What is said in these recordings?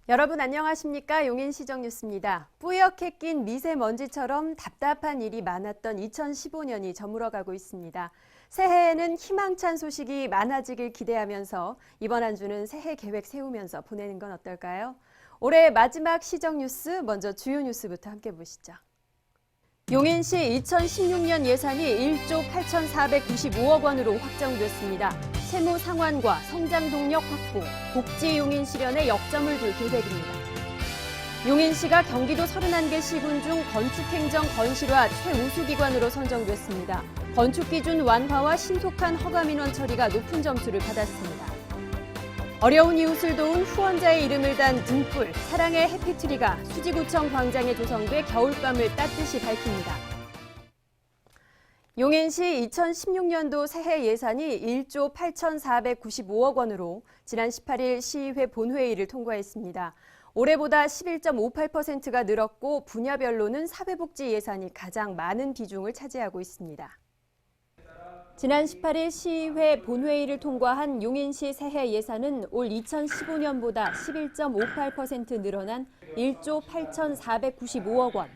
여러분 안녕하십니까? 용인시정 뉴스입니다. 뿌옇게 낀 미세먼지처럼 답답한 일이 많았던 2015년이 저물어가고 있습니다. 새해에는 희망찬 소식이 많아지길 기대하면서 이번 한 주는 새해 계획 세우면서 보내는 건 어떨까요? 올해 마지막 시정 뉴스, 먼저 주요 뉴스부터 함께 보시죠. 용인시 2016년 예산이 1조 8,495억 원으로 확정됐습니다. 채무 상환과 성장 동력 확보, 복지 용인 실현에 역점을 둘 계획입니다. 용인시가 경기도 31개 시군 중 건축행정 건실화 최우수기관으로 선정됐습니다. 건축기준 완화와 신속한 허가민원 처리가 높은 점수를 받았습니다. 어려운 이웃을 도운 후원자의 이름을 단 등불, 사랑의 해피트리가 수지구청 광장에 조성돼 겨울밤을 따뜻이 밝힙니다. 용인시 2016년도 새해 예산이 1조 8,495억 원으로 지난 18일 시의회 본회의를 통과했습니다. 올해보다 11.58%가 늘었고 분야별로는 사회복지 예산이 가장 많은 비중을 차지하고 있습니다. 지난 18일 시의회 본회의를 통과한 용인시 새해 예산은 올 2015년보다 11.58% 늘어난 1조 8,495억 원.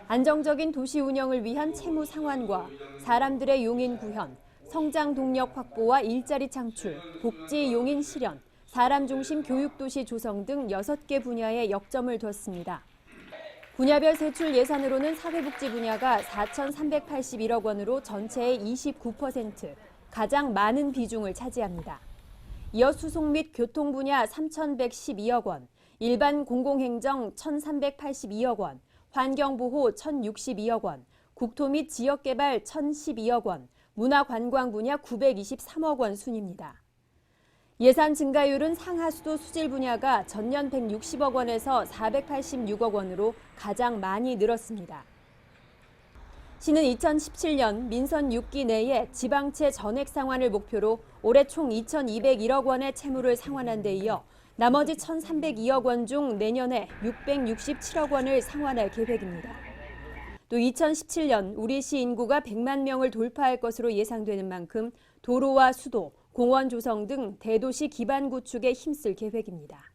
안정적인 도시 운영을 위한 채무 상환과 사람들의 용인 구현, 성장 동력 확보와 일자리 창출, 복지 용인 실현, 사람 중심 교육도시 조성 등 6개 분야에 역점을 뒀습니다. 분야별 세출 예산으로는 사회복지 분야가 4,381억 원으로 전체의 29%, 가장 많은 비중을 차지합니다. 이어 수송 및 교통 분야 3,112억 원, 일반 공공행정 1,382억 원, 환경보호 1,062억 원, 국토 및 지역개발 1,012억 원, 문화관광 분야 923억 원 순입니다. 예산 증가율은 상하수도 수질 분야가 전년 160억 원에서 486억 원으로 가장 많이 늘었습니다. 시는 2017년 민선 6기 내에 지방채 전액 상환을 목표로 올해 총 2,201억 원의 채무를 상환한 데 이어 나머지 1,302억 원 중 내년에 667억 원을 상환할 계획입니다. 또 2017년 우리 시 인구가 100만 명을 돌파할 것으로 예상되는 만큼 도로와 수도, 공원 조성 등 대도시 기반 구축에 힘쓸 계획입니다.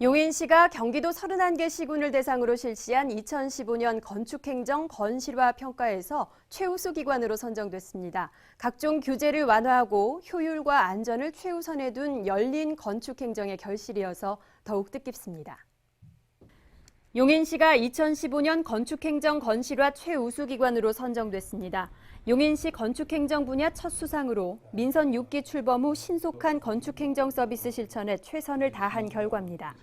용인시가 경기도 31개 시군을 대상으로 실시한 2015년 건축행정 건실화 평가에서 최우수 기관으로 선정됐습니다. 각종 규제를 완화하고 효율과 안전을 최우선에 둔 열린 건축행정의 결실이어서 더욱 뜻깊습니다. 용인시가 2015년 건축행정 건실화 최우수 기관으로 선정됐습니다. 용인시 건축행정 분야 첫 수상으로 민선 6기 출범 후 신속한 건축행정 서비스 실천에 최선을 다한 결과입니다.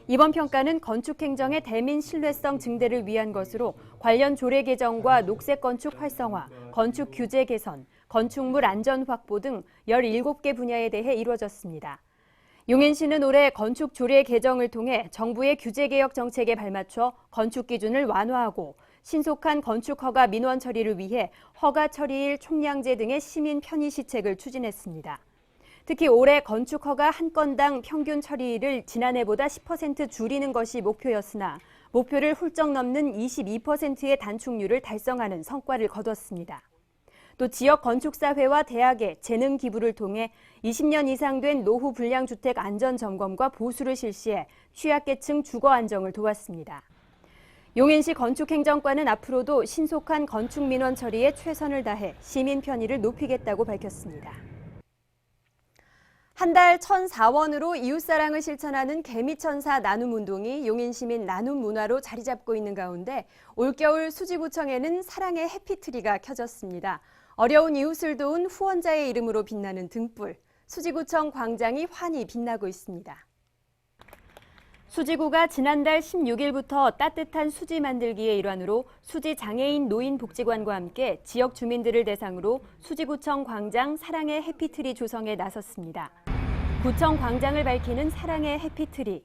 이번 평가는 건축행정의 대민 신뢰성 증대를 위한 것으로 관련 조례 개정과 녹색건축 활성화, 건축 규제 개선, 건축물 안전 확보 등 17개 분야에 대해 이루어졌습니다. 용인시는 올해 건축 조례 개정을 통해 정부의 규제 개혁 정책에 발맞춰 건축 기준을 완화하고 신속한 건축 허가 민원 처리를 위해 허가 처리일 총량제 등의 시민 편의 시책을 추진했습니다. 특히 올해 건축 허가 한 건당 평균 처리일을 지난해보다 10% 줄이는 것이 목표였으나 목표를 훌쩍 넘는 22%의 단축률을 달성하는 성과를 거뒀습니다. 또 지역 건축사회와 대학의 재능 기부를 통해 20년 이상 된 노후 불량주택 안전 점검과 보수를 실시해 취약계층 주거 안정을 도왔습니다. 용인시 건축행정과는 앞으로도 신속한 건축 민원 처리에 최선을 다해 시민 편의를 높이겠다고 밝혔습니다. 한 달 1,004원으로 이웃사랑을 실천하는 개미천사 나눔운동이 용인시민 나눔문화로 자리 잡고 있는 가운데 올겨울 수지구청에는 사랑의 해피트리가 켜졌습니다. 어려운 이웃을 도운 후원자의 이름으로 빛나는 등불, 수지구청 광장이 환히 빛나고 있습니다. 수지구가 지난달 16일부터 따뜻한 수지 만들기의 일환으로 수지장애인 노인복지관과 함께 지역 주민들을 대상으로 수지구청 광장 사랑의 해피트리 조성에 나섰습니다. 구청 광장을 밝히는 사랑의 해피트리.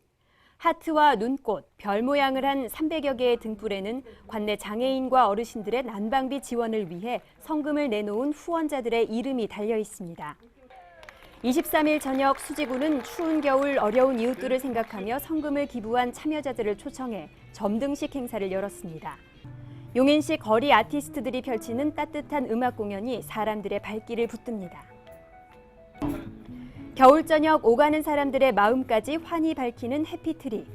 하트와 눈꽃, 별 모양을 한 300여 개의 등불에는 관내 장애인과 어르신들의 난방비 지원을 위해 성금을 내놓은 후원자들의 이름이 달려 있습니다. 23일 저녁 수지구는 추운 겨울 어려운 이웃들을 생각하며 성금을 기부한 참여자들을 초청해 점등식 행사를 열었습니다. 용인시 거리 아티스트들이 펼치는 따뜻한 음악 공연이 사람들의 발길을 붙듭니다. 겨울 저녁 오가는 사람들의 마음까지 환히 밝히는 해피트리.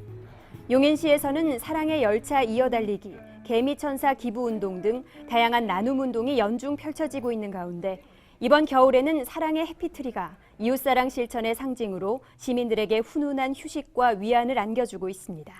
용인시에서는 사랑의 열차 이어달리기, 개미천사 기부운동 등 다양한 나눔운동이 연중 펼쳐지고 있는 가운데 이번 겨울에는 사랑의 해피트리가 이웃사랑 실천의 상징으로 시민들에게 훈훈한 휴식과 위안을 안겨주고 있습니다.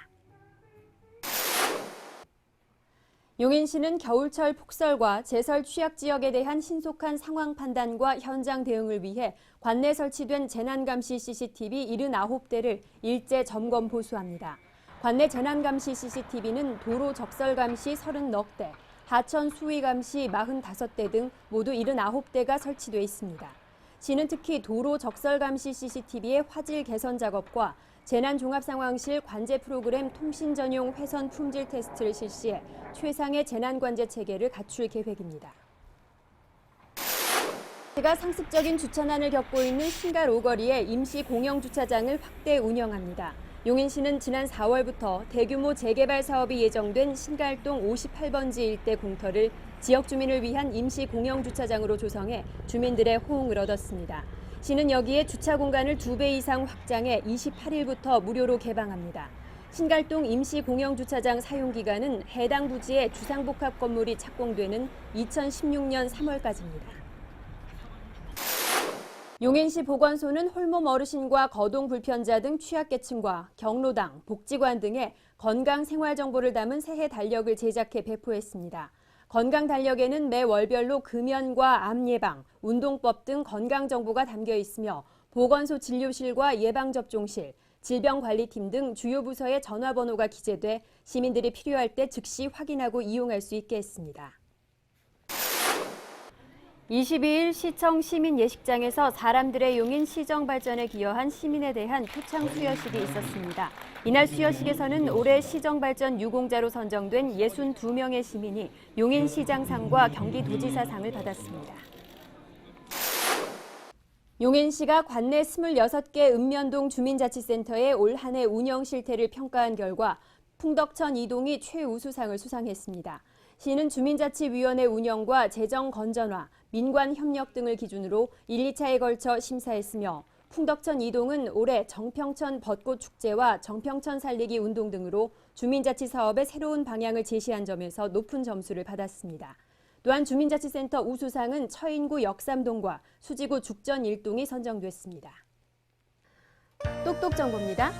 용인시는 겨울철 폭설과 제설 취약 지역에 대한 신속한 상황 판단과 현장 대응을 위해 관내 설치된 재난감시 CCTV 79대를 일제 점검 보수합니다. 관내 재난감시 CCTV는 도로 적설 감시 30대, 하천 수위 감시 45대 등 모두 79대가 설치돼 있습니다. 시는 특히 도로 적설 감시 CCTV의 화질 개선 작업과 재난종합상황실 관제 프로그램 통신 전용 회선 품질 테스트를 실시해 최상의 재난관제 체계를 갖출 계획입니다. 시가 상습적인 주차난을 겪고 있는 신갈 오거리에 임시 공영주차장을 확대 운영합니다. 용인시는 지난 4월부터 대규모 재개발 사업이 예정된 신갈동 58번지 일대 공터를 지역 주민을 위한 임시 공영주차장으로 조성해 주민들의 호응을 얻었습니다. 시는 여기에 주차 공간을 2배 이상 확장해 28일부터 무료로 개방합니다. 신갈동 임시 공영주차장 사용기간은 해당 부지에 주상복합 건물이 착공되는 2016년 3월까지입니다. 용인시 보건소는 홀몸 어르신과 거동 불편자 등 취약계층과 경로당, 복지관 등의 건강 생활 정보를 담은 새해 달력을 제작해 배포했습니다. 건강 달력에는 매 월별로 금연과 암 예방, 운동법 등 건강 정보가 담겨 있으며 보건소 진료실과 예방접종실, 질병관리팀 등 주요 부서의 전화번호가 기재돼 시민들이 필요할 때 즉시 확인하고 이용할 수 있게 했습니다. 22일 시청 시민예식장에서 사람들의 용인 시정 발전에 기여한 시민에 대한 표창 수여식이 있었습니다. 이날 수여식에서는 올해 시정 발전 유공자로 선정된 62명의 시민이 용인시장상과 경기도지사상을 받았습니다. 용인시가 관내 26개 읍면동 주민자치센터의 올 한 해 운영 실태를 평가한 결과 풍덕천 2동이 최우수상을 수상했습니다. 시는 주민자치위원회 운영과 재정 건전화, 민관 협력 등을 기준으로 1, 2차에 걸쳐 심사했으며 풍덕천 2동은 올해 정평천 벚꽃 축제와 정평천 살리기 운동 등으로 주민자치 사업의 새로운 방향을 제시한 점에서 높은 점수를 받았습니다. 또한 주민자치센터 우수상은 처인구 역삼동과 수지구 죽전 1동이 선정됐습니다. 똑똑정보입니다.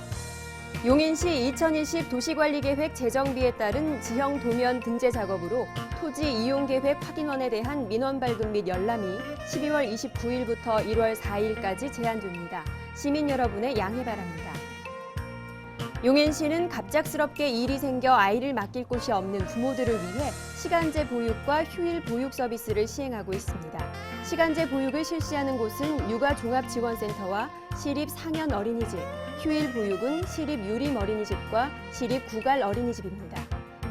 용인시 2020 도시관리계획 재정비에 따른 지형 도면 등재 작업으로 토지 이용계획 확인원에 대한 민원 발급 및 열람이 12월 29일부터 1월 4일까지 제한됩니다. 시민 여러분의 양해 바랍니다. 용인시는 갑작스럽게 일이 생겨 아이를 맡길 곳이 없는 부모들을 위해 시간제 보육과 휴일 보육 서비스를 시행하고 있습니다. 시간제 보육을 실시하는 곳은 육아종합지원센터와 시립상현 어린이집, 휴일 보육은 시립유림 어린이집과 시립 구갈 어린이집입니다.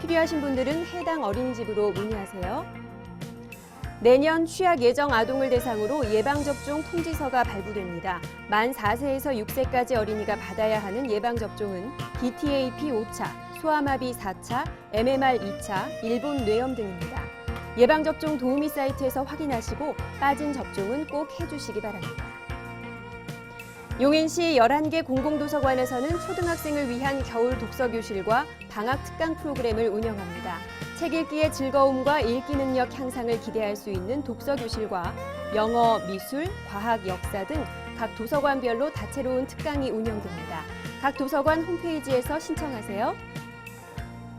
필요하신 분들은 해당 어린이집으로 문의하세요. 내년 취약 예정 아동을 대상으로 예방접종 통지서가 발부됩니다. 만 4세에서 6세까지 어린이가 받아야 하는 예방접종은 DTAP 5차, 소아마비 4차, MMR 2차, 일본 뇌염 등입니다. 예방접종 도우미 사이트에서 확인하시고 빠진 접종은 꼭 해주시기 바랍니다. 용인시 11개 공공도서관에서는 초등학생을 위한 겨울 독서교실과 방학 특강 프로그램을 운영합니다. 책 읽기의 즐거움과 읽기 능력 향상을 기대할 수 있는 독서교실과 영어, 미술, 과학, 역사 등 각 도서관별로 다채로운 특강이 운영됩니다. 각 도서관 홈페이지에서 신청하세요.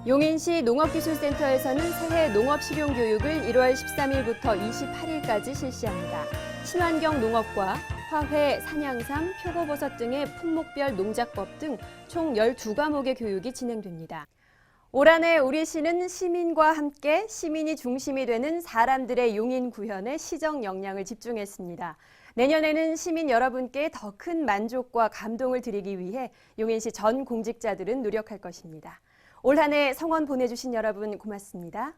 용인시 농업기술센터에서는 새해 농업실용교육을 1월 13일부터 28일까지 실시합니다. 친환경 농업과 화훼, 산양삼, 표고버섯 등의 품목별 농작법 등 총 12과목의 교육이 진행됩니다. 올 한 해 우리 시는 시민과 함께 시민이 중심이 되는 사람들의 용인 구현에 시정 역량을 집중했습니다. 내년에는 시민 여러분께 더 큰 만족과 감동을 드리기 위해 용인시 전 공직자들은 노력할 것입니다. 올 한 해 성원 보내주신 여러분 고맙습니다.